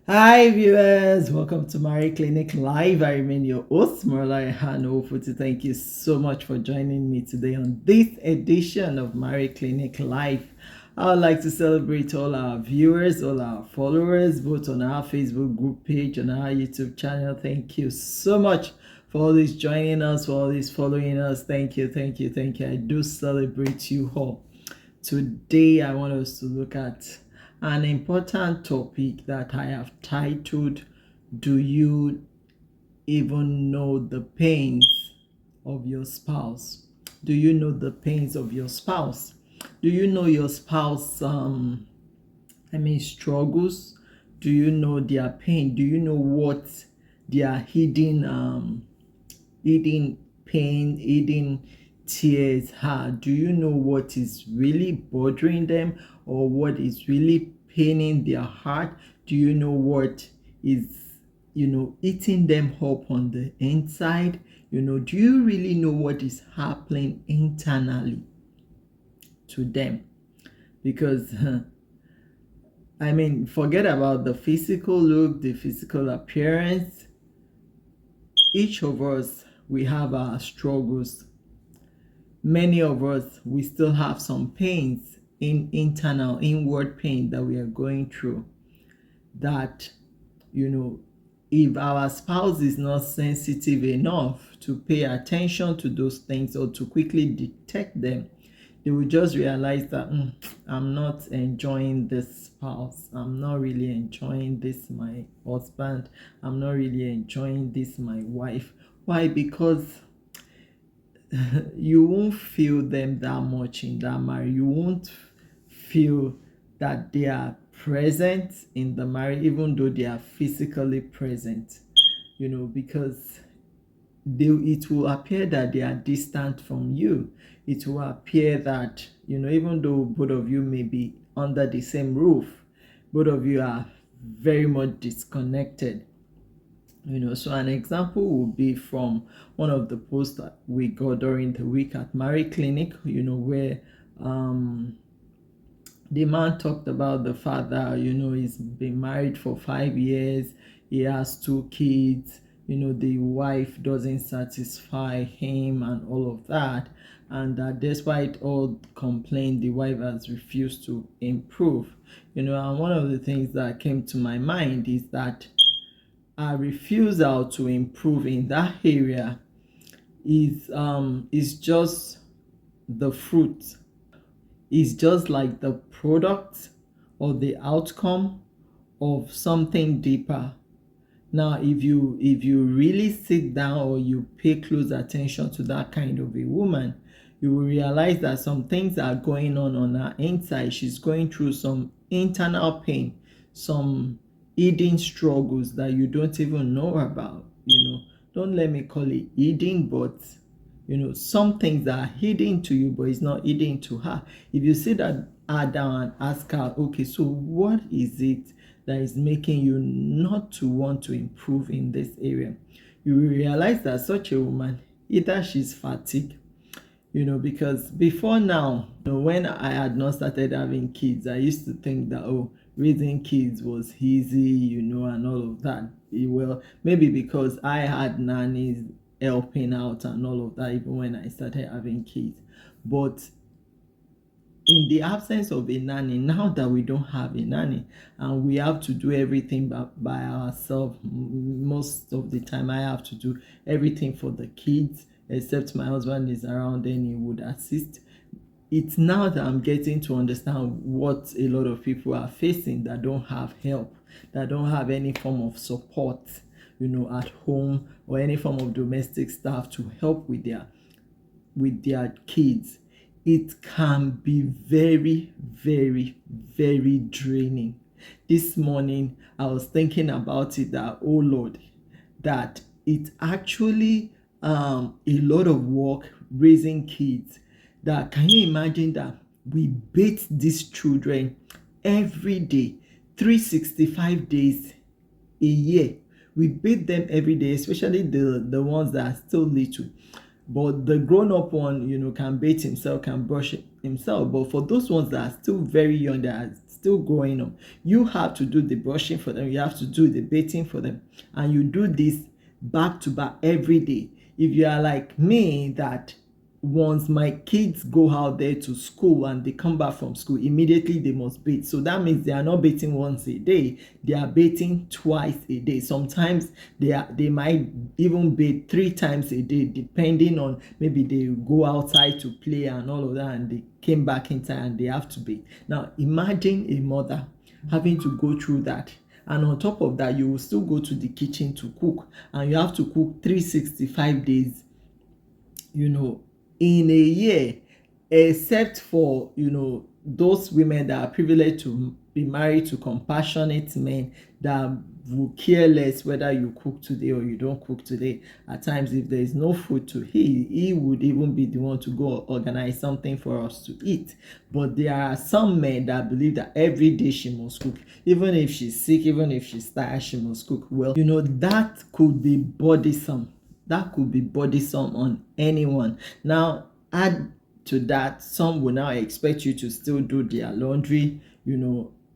Hi viewers, welcome to Marie Clinic Live. I remain your host, Marla Hanofuti. Thank you so much for joining me today on this edition of Marie Clinic Live. I would like to celebrate all our viewers, all our followers, both on our Facebook group page and our YouTube channel. Thank you so much for always joining us, for always following us. Thank you, thank you, thank you. I do celebrate you all. Today, I want us to look at an important topic that I have titled, Do You Even Know the Pains of Your Spouse? Do you know the pains of your spouse? Do you know your spouse, struggles? Do you know their pain? Do you know what their hidden pain, hidden tears are? Do you know what is really bothering them or what is really paining their heart? Do you know what is, eating them up on the inside? Do you really know what is happening internally to them? Because forget about the physical look, the physical appearance. Each of us, we have our struggles. Many of us, we still have some pains, in internal inward pain that we are going through, that if our spouse is not sensitive enough to pay attention to those things or to quickly detect them, they will just realize that I'm not enjoying this spouse, I'm not really enjoying this my husband, I'm not really enjoying this my wife. Why? Because you won't feel them that much in that marriage. You won't feel that they are present in the marriage, even though they are physically present, because it will appear that they are distant from you. It will appear that, even though both of you may be under the same roof, both of you are very much disconnected. So an example would be from one of the posts that we got during the week at Marie Clinic, where the man talked about the father, he's been married for 5 years, he has 2 kids, the wife doesn't satisfy him and all of that, and that despite all complaint, the wife has refused to improve. And one of the things that came to my mind is that a refusal to improve in that area is just the fruit, is just like the product or the outcome of something deeper. Now if you really sit down or you pay close attention to that kind of a woman, you will realize that some things are going on her inside. She's going through some internal pain, some hidden struggles that you don't even know about. Don't let me call it hidden, but some things that are hidden to you, but it's not hidden to her. If you sit her down and ask her, okay, so what is it that is making you not to want to improve in this area, you will realize that such a woman, either she's fatigued, because before now, when I had not started having kids, I used to think that, raising kids was easy, and all of that. Well, maybe because I had nannies helping out and all of that, even when I started having kids. But in the absence of a nanny, now that we don't have a nanny and we have to do everything by ourselves, most of the time I have to do everything for the kids, except my husband is around, then he would assist. It's now that I'm getting to understand what a lot of people are facing, that don't have help, that don't have any form of support, at home, or any form of domestic staff to help with their kids. It can be very, very, very draining. This morning I was thinking about it, that, oh Lord, that it's actually a lot of work raising kids. That, can you imagine that we beat these children every day, 365 days a year? We beat them every day, especially the ones that are still little. But the grown-up one, can bathe himself, can brush himself. But for those ones that are still very young, that are still growing up, you have to do the brushing for them, you have to do the bathing for them, and you do this back to back every day. If you are like me, that once my kids go out there to school and they come back from school, immediately they must bathe. So that means they are not bathing once a day, they are bathing twice a day. Sometimes they might even bathe 3 times a day, depending on, maybe they go outside to play and all of that, and they came back in time and they have to bathe. Now imagine a mother having to go through that, and on top of that, you will still go to the kitchen to cook, and you have to cook 365 days, in a year, except for, those women that are privileged to be married to compassionate men that will care less whether you cook today or you don't cook today. At times, if there is no food to eat, he would even be the one to go organize something for us to eat. But there are some men that believe that every day she must cook, even if she's sick, even if she's tired, she must cook. Well, that could be burdensome. That could be burdensome on anyone. Now, add to that, some will now expect you to still do their laundry.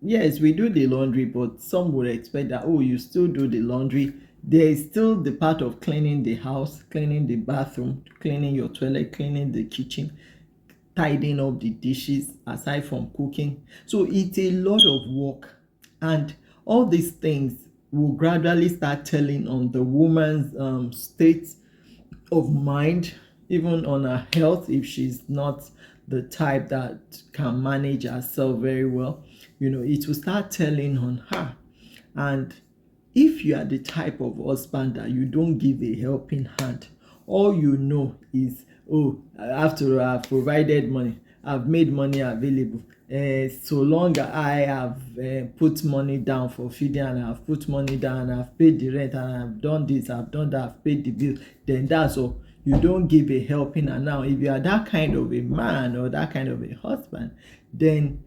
Yes, we do the laundry, but some would expect that, oh, you still do the laundry. There is still the part of cleaning the house, cleaning the bathroom, cleaning your toilet, cleaning the kitchen, tidying up the dishes, aside from cooking. So it's a lot of work, and all these things will gradually start telling on the woman's state of mind, even on her health, if she's not the type that can manage herself very well. It will start telling on her. And if you are the type of husband that you don't give a helping hand, all you know is, oh, after I've provided money, I've made money available, so long I have put money down for feeding, and I've put money down, and I've paid the rent, and I've done this, I've done that, I've paid the bill, then that's all. You don't give a helping hand. Now, if you are that kind of a man or that kind of a husband, then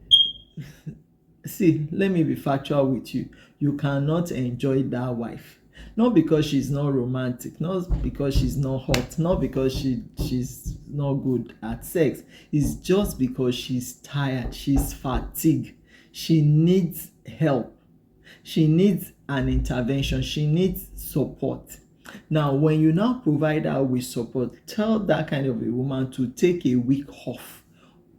see, let me be factual with you. You cannot enjoy that wife. Not because she's not romantic, not because she's not hot, not because she's not good at sex. It's just because she's tired, she's fatigued. She needs help. She needs an intervention. She needs support. Now, when you now provide her with support, tell that kind of a woman to take a week off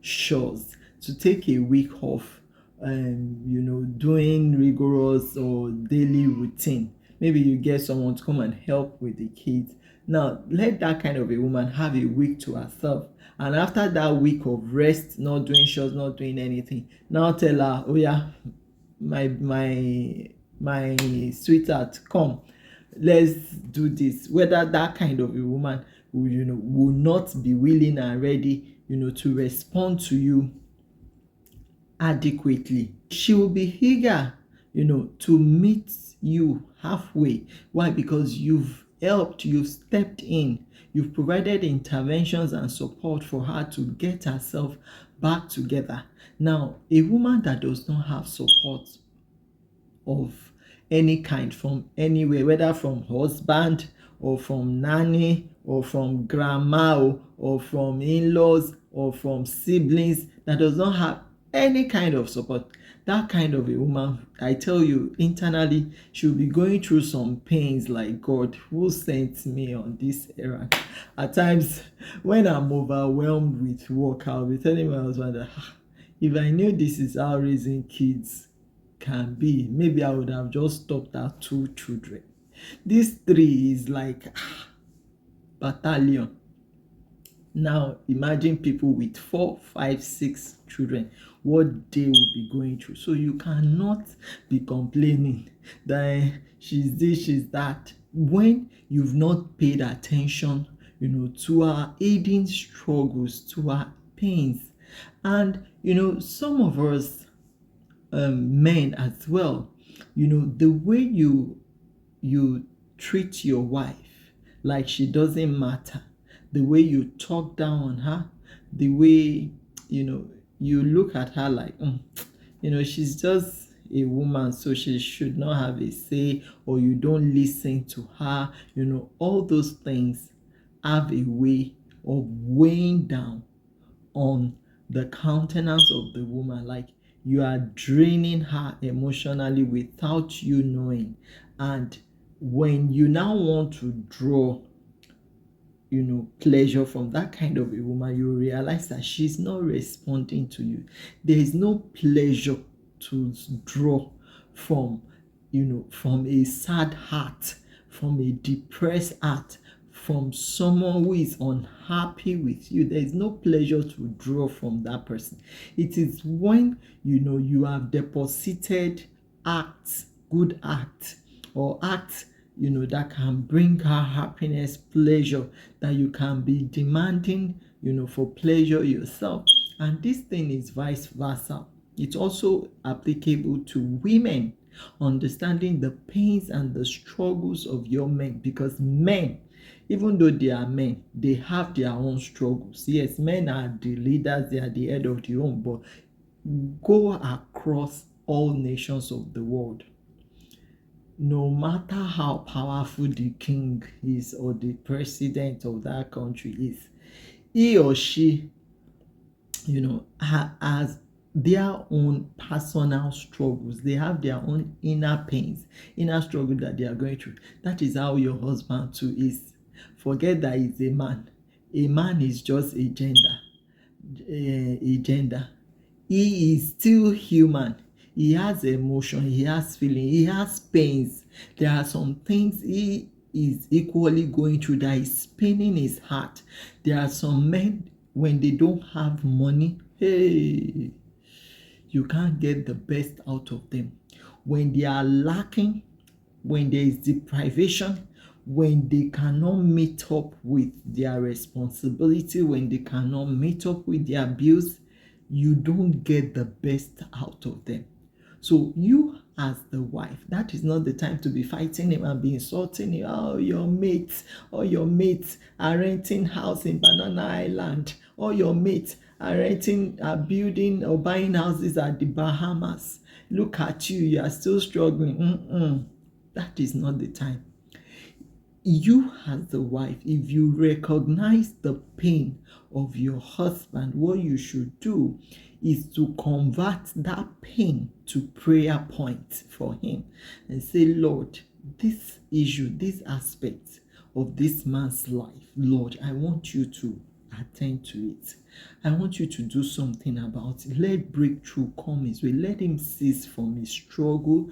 chores, to take a week off, doing rigorous or daily routine. Maybe you get someone to come and help with the kids. Now, let that kind of a woman have a week to herself. And after that week of rest, not doing chores, not doing anything, now tell her, oh yeah, my sweetheart, come, let's do this. Whether that kind of a woman will not be willing and ready, to respond to you adequately. She will be eager, to meet you halfway. Why? Because you've helped, you've stepped in, you've provided interventions and support for her to get herself back together. Now, a woman that does not have support of any kind from anywhere, whether from husband or from nanny or from grandma or from in-laws or from siblings, that does not have any kind of support, that kind of a woman, I tell you, internally she'll be going through some pains, like, God, who sent me on this errand? At times when I'm overwhelmed with work, I'll be telling my husband that if I knew this is how raising kids can be, maybe I would have just stopped at 2 children. This 3 is like battalion. Now imagine people with 4, 5, 6 children, what they will be going through. So you cannot be complaining that she's this, she's that, when you've not paid attention, to our aiding struggles, to our pains. And some of us men as well, the way you treat your wife like she doesn't matter, the way you talk down on her, the way you look at her like she's just a woman, so she should not have a say, or you don't listen to her, all those things have a way of weighing down on the countenance of the woman, like you are draining her emotionally without you knowing. And when you now want to draw pleasure from that kind of a woman, you realize that she's not responding to you. There is no pleasure to draw from from a sad heart, from a depressed heart, from someone who is unhappy with you. There is no pleasure to draw from that person. It is when you have deposited acts, good acts, or acts that can bring her happiness, pleasure, that you can be demanding for pleasure yourself. And this thing is vice versa. It's also applicable to women, understanding the pains and the struggles of your men, because men, even though they are men, they have their own struggles. Yes, men are the leaders, they are the head of the home, but go across all nations of the world. No matter how powerful the king is or the president of that country is, he or she, has their own personal struggles. They have their own inner pains, inner struggle that they are going through. That is how your husband too is. Forget that he's a man. A man is just a gender. He is still human. He has emotion, he has feeling, he has pains. There are some things he is equally going through that is paining his heart. There are some men, when they don't have money, hey, you can't get the best out of them. When they are lacking, when there is deprivation, when they cannot meet up with their responsibility, when they cannot meet up with their bills, you don't get the best out of them. So you as the wife, that is not the time to be fighting him and be insulting him. Oh, your mates are renting house in Banana Island. Or your mates are building or buying houses at the Bahamas. Look at you, you are still struggling. That is not the time. You as the wife, if you recognize the pain of your husband, what you should do is to convert that pain to prayer points for him and say, Lord, this issue, this aspect of this man's life, Lord, I want you to attend to it. I want you to do something about it. Let breakthrough come his way. Let him cease from his struggle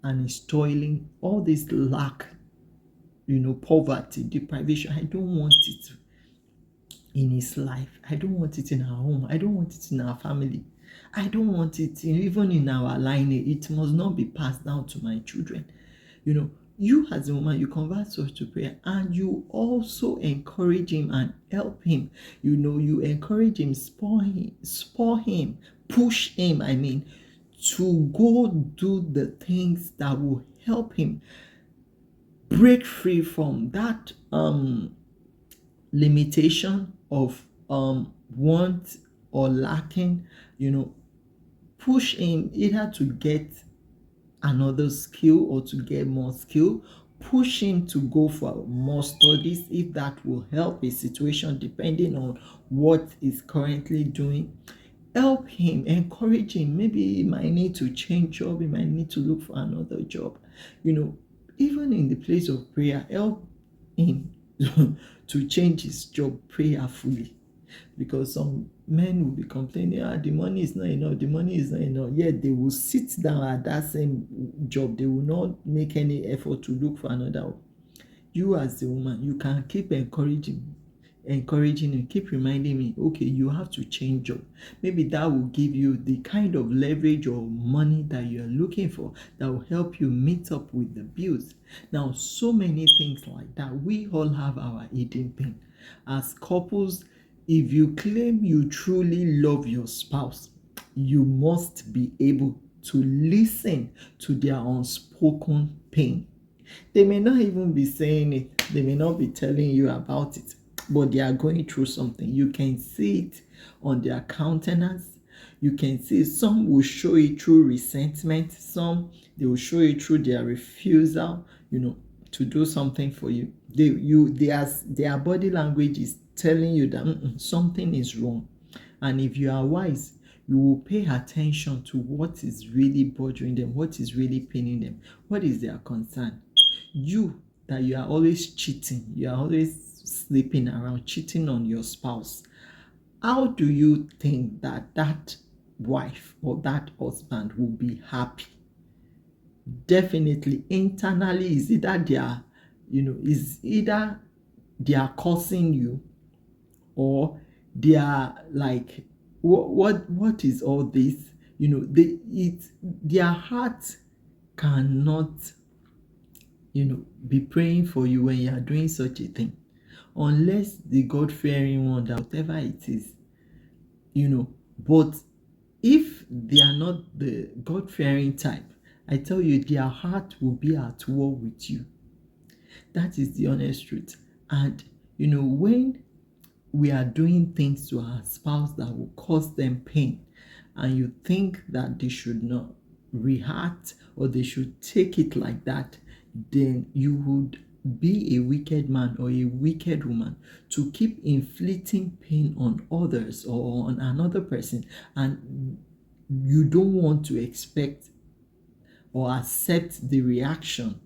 and his toiling, all this lack, poverty, deprivation. I don't want it in his life. I don't want it in our home. I don't want it in our family. I don't want it even in our line. It must not be passed down to my children. You as a woman, you convert such to prayer, and you also encourage him and help him. You encourage him, spur him, push him, to go do the things that will help him break free from that limitation of want or lacking. Push him either to get another skill or to get more skill. Push him to go for more studies if that will help his situation, depending on what he's currently doing. Help him, encourage him. Maybe he might need to change job, he might need to look for another job. Even in the place of prayer, help him to change his job prayerfully. Because some men will be complaining, the money is not enough, yet they will sit down at that same job. They will not make any effort to look for another one. You as a woman, you can keep encouraging him, keep reminding me, okay, you have to change job. Maybe that will give you the kind of leverage or money that you are looking for, that will help you meet up with the bills. Now, so many things like that. We all have our hidden pain. As couples, if you claim you truly love your spouse, you must be able to listen to their unspoken pain. They may not even be saying it, they may not be telling you about it, but they are going through something. You can see it on their countenance. You can see some will show it through resentment. Some, they will show it through their refusal, to do something for you. Their body language is telling you that something is wrong. And if you are wise, you will pay attention to what is really bothering them, what is really paining them, what is their concern. You, that you are always cheating, you are always sleeping around, cheating on your spouse. How do you think that that wife or that husband will be happy? Definitely, internally, is either they are, is either they are cursing you, or they are like, what is all this? Their heart cannot, be praying for you when you are doing such a thing, unless the God-fearing one, that whatever it is, but if they are not the God-fearing type, I tell you, their heart will be at war with you. That is the honest truth. And when we are doing things to our spouse that will cause them pain, and you think that they should not react or they should take it like that, then you would be a wicked man or a wicked woman to keep inflicting pain on others or on another person, and you don't want to expect or accept the reaction,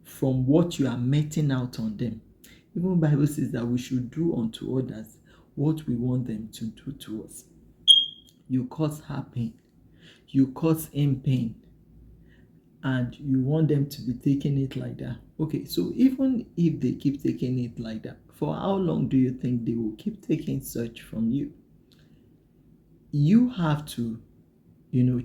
from what you are meting out on them. Even Bible says that we should do unto others what we want them to do to us. You cause her pain, you cause him pain, and you want them to be taking it like that. Okay, so even if they keep taking it like that, for how long do you think they will keep taking such from you? You have to,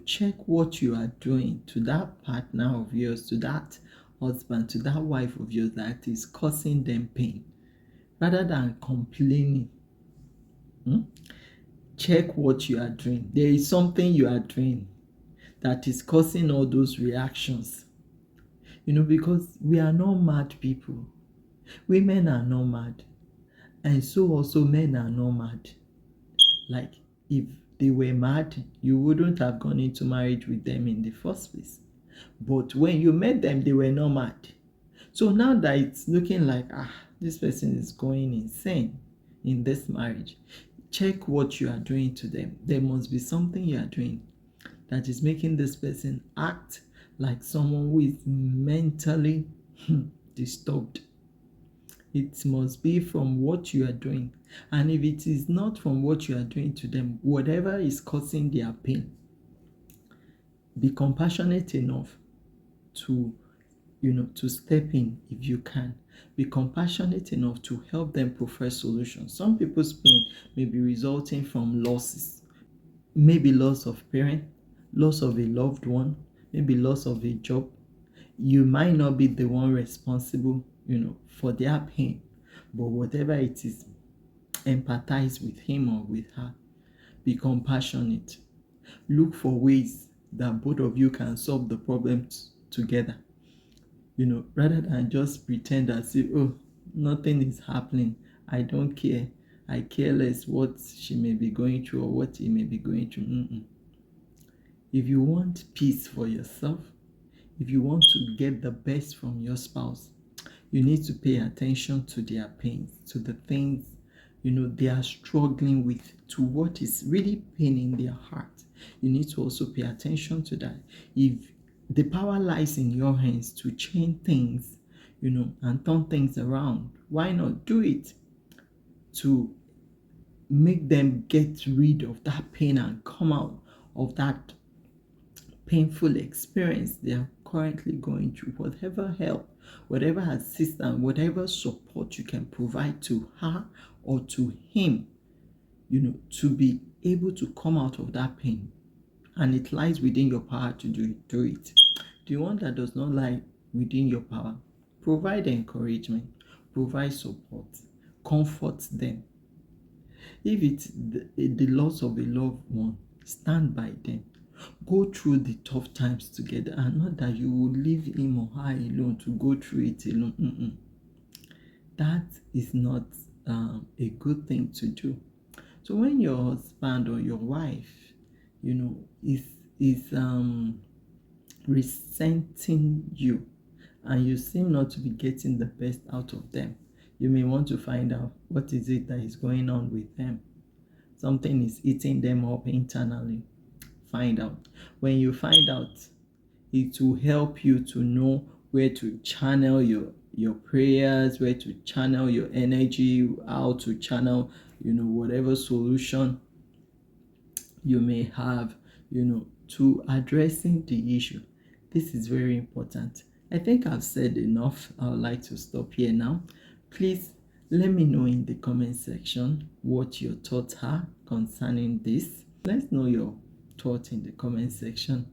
check what you are doing to that partner of yours, to that husband, to that wife of yours that is causing them pain, rather than complaining. Check what you are doing. There is something you are doing that is causing all those reactions. Because we are not mad people. Women are not mad. And so also men are not mad. Like, if they were mad, you wouldn't have gone into marriage with them in the first place. But when you met them, they were not mad. So now that it's looking like, this person is going insane in this marriage, check what you are doing to them. There must be something you are doing that is making this person act like someone who is mentally disturbed. It must be from what you are doing. And if it is not from what you are doing to them, whatever is causing their pain, be compassionate enough to to step in if you can. Be compassionate enough to help them prefer solutions. Some people's pain may be resulting from losses, maybe loss of parent, loss of a loved one, maybe loss of a job. You might not be the one responsible, for their pain, but whatever it is, empathize with him or with her. Be compassionate. Look for ways that both of you can solve the problems together. Rather than just pretend as if, nothing is happening. I don't care. I care less what she may be going through or what he may be going through. If you want peace for yourself, if you want to get the best from your spouse, you need to pay attention to their pains, to the things, they are struggling with, to what is really paining their heart. You need to also pay attention to that. If the power lies in your hands to change things, and turn things around, why not do it? To make them get rid of that pain and come out of that painful experience they are currently going through. Whatever help, whatever assistance, whatever support you can provide to her or to him, to be able to come out of that pain. And it lies within your power to do it. The one that does not lie within your power, provide encouragement, provide support, comfort them. If it's the loss of a loved one, stand by them. Go through the tough times together, and not that you will leave him or her alone to go through it alone. That is not a good thing to do. So when your husband or your wife, is resenting you, and you seem not to be getting the best out of them, You may want to find out what is it that is going on with them. Something is eating them up internally. Find out. When you find out, it will help you to know where to channel your prayers, where to channel your energy, how to channel, whatever solution you may have, to addressing the issue. This is very important. I think I've said enough. I would like to stop here now. Please let me know in the comment section what your thoughts are concerning this. Let's know your thoughts in the comment section.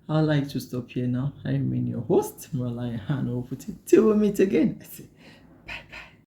I'd like to stop here now. I remain your host, Malaya Hanofuti. Till we meet again.